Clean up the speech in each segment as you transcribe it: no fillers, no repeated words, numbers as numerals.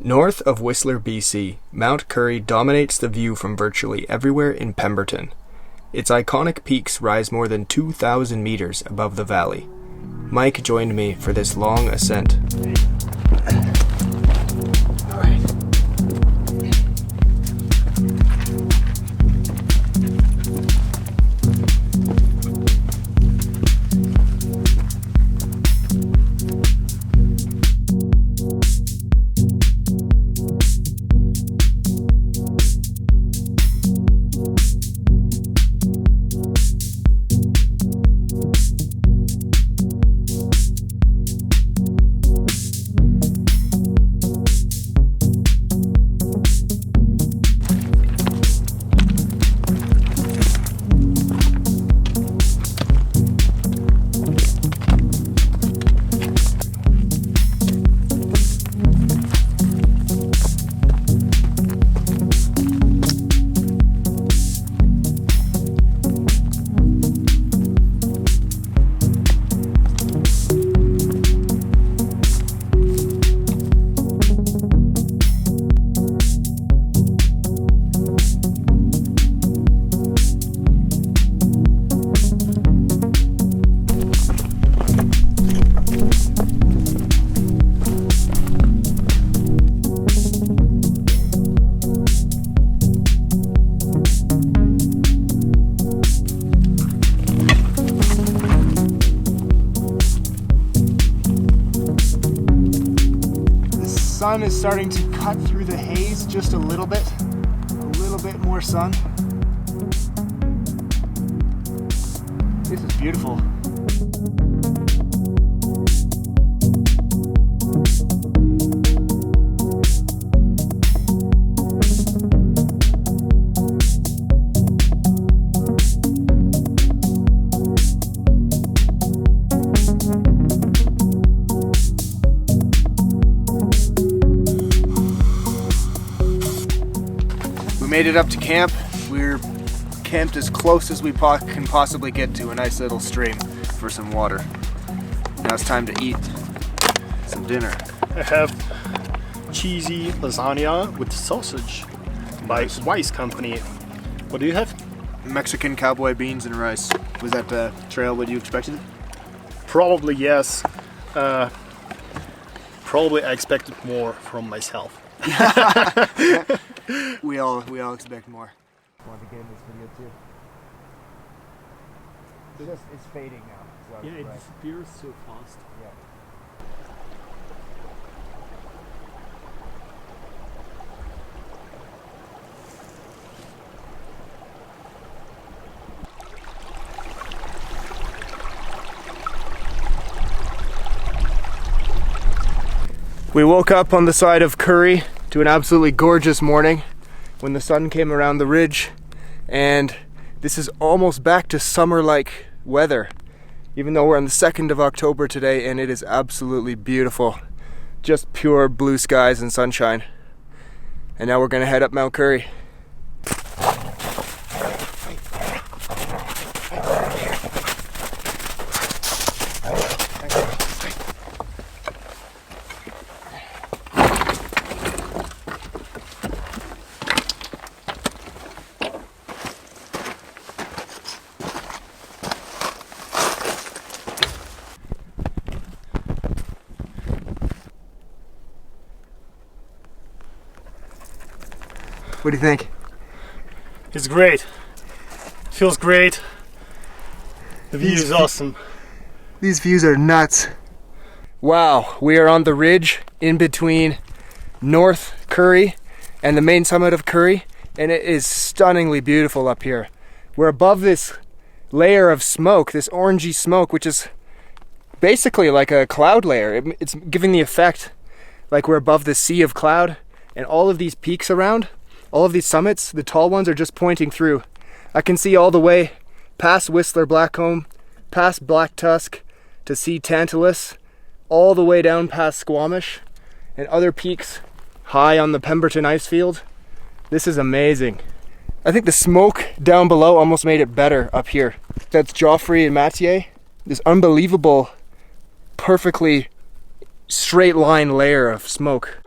North of Whister BC, Mount Currie dominates the view from virtually everywhere in Pemberton. Its iconic peaks rise more than 2,000 meters above the valley. Mike joined me for this long ascent. The sun is starting to cut through the haze just a little bit more sun. This is beautiful. We made it up to camp. We're camped as close as we can possibly get to a nice little stream for some water. Now it's time to eat some dinner. I have cheesy lasagna with sausage by Weiss Company. What do you have? Mexican cowboy beans and rice. Was that the trail what you expected? Probably yes. Probably I expected more from myself. We all expect more. Want to get in this video too? It's fading now. So Yeah, it disappears so fast. Yeah. We woke up on the side of Currie to an absolutely gorgeous morning when the sun came around the ridge, and this is almost back to summer-like weather, even though we're on the 2nd of October today, and it is absolutely beautiful. Just pure blue skies and sunshine. And now we're gonna head up Mount Currie. What do you think? It's great. Feels great. The view is awesome. These views are nuts. Wow, we are on the ridge in between North Currie and the main summit of Currie, and it is stunningly beautiful up here. We're above this layer of smoke, this orangey smoke, which is basically like a cloud layer. It's giving the effect like we're above the sea of cloud, and all of these peaks around, all of these summits, the tall ones are just pointing through. I can see all the way past Whistler Blackcomb, past Black Tusk, to see Tantalus, all the way down past Squamish, and other peaks high on the Pemberton ice field. This is amazing. I think the smoke down below almost made it better up here. That's Joffrey and Mathieu. This unbelievable, perfectly straight line layer of smoke.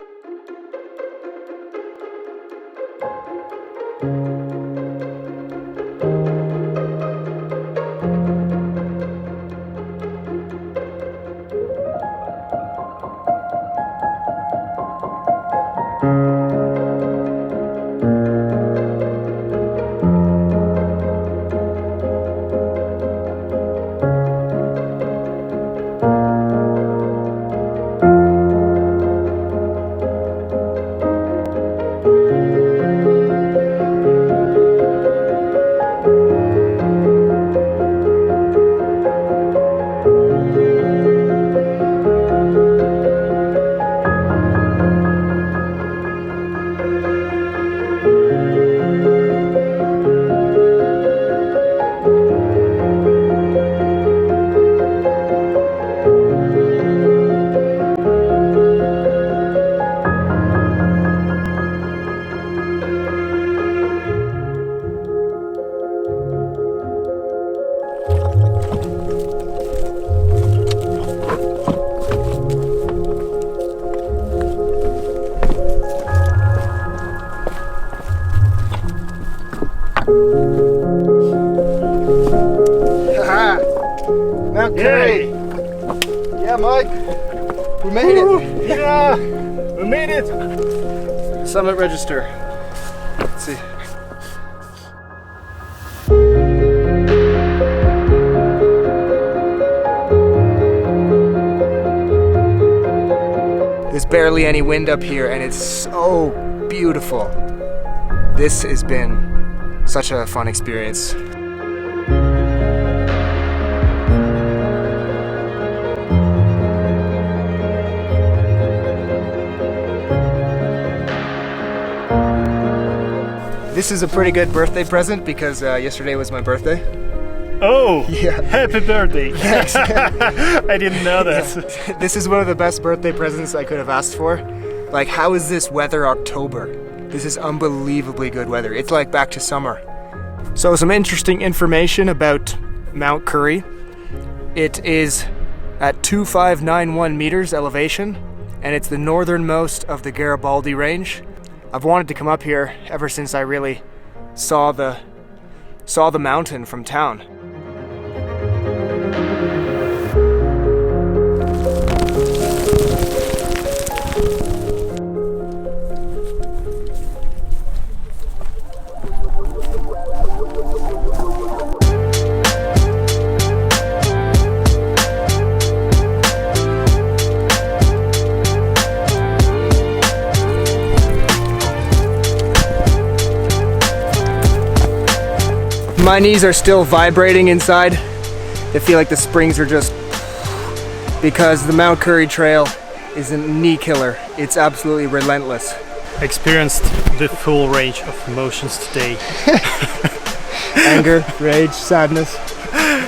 Mount Currie. Yay! Yeah, Mike. We made it. Yeah! We made it! Summit register. Let's see. There's barely any wind up here and it's so beautiful. This has been such a fun experience. This is a pretty good birthday present because yesterday was my birthday. Oh! Yeah. Happy birthday! Thanks. I didn't know that. Yeah. This is one of the best birthday presents I could have asked for. Like, how is this weather October? This is unbelievably good weather. It's like back to summer. So some interesting information about Mount Currie. It is at 2591 meters elevation, and it's the northernmost of the Garibaldi Range. I've wanted to come up here ever since I really saw the mountain from town. My knees are still vibrating inside. I feel like the springs are just... because the Mount Currie trail is a knee killer. It's absolutely relentless. Experienced the full range of emotions today. Anger, rage, sadness.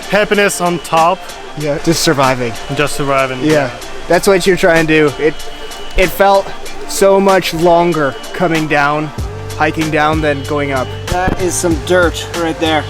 Happiness on top. Yeah, just surviving. Just surviving. Yeah, that's what you're trying to do. It felt so much longer coming down, hiking down, than going up. That is some dirt right there.